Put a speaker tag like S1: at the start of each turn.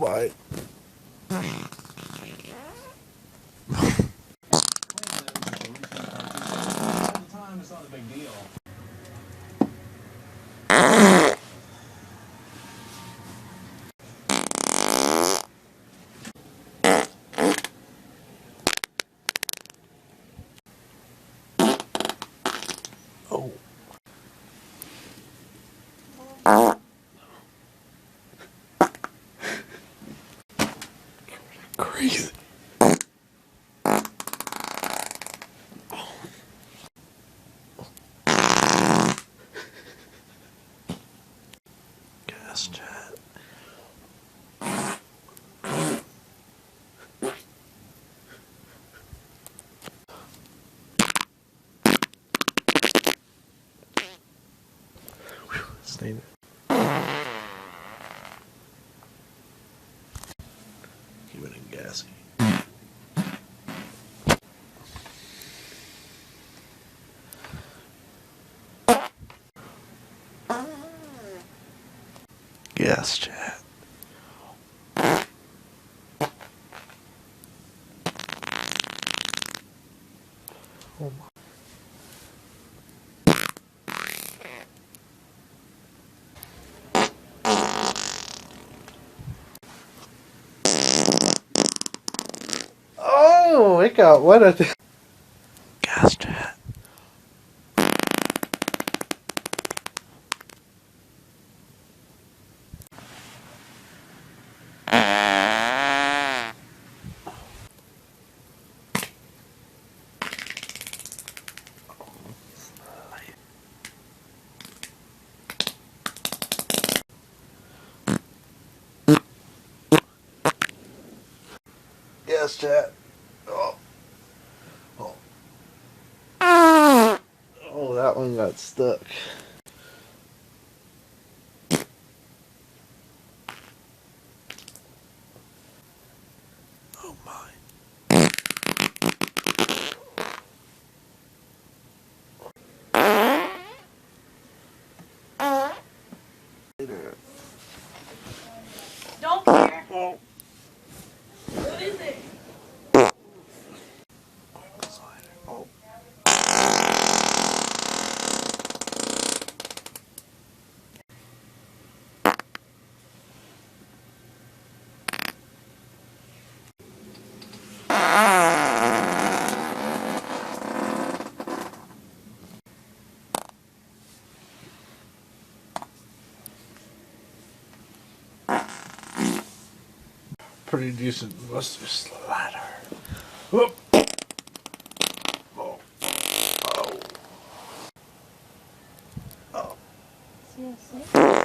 S1: Bye.
S2: It's not a big deal.
S1: Oh. Crazy. Gas jet. Stay there. Keep it in gassy. Gas jet. Oh my. Oh, it got wet at the gas jet. Gas jet. Oh. Oh. Oh, that one got stuck. Oh my.
S3: Don't care.
S1: Oh.
S3: What is it?
S1: Oh. Pretty decent Buster Slider. Whoop. Oh. Oh. Oh.
S3: Seriously?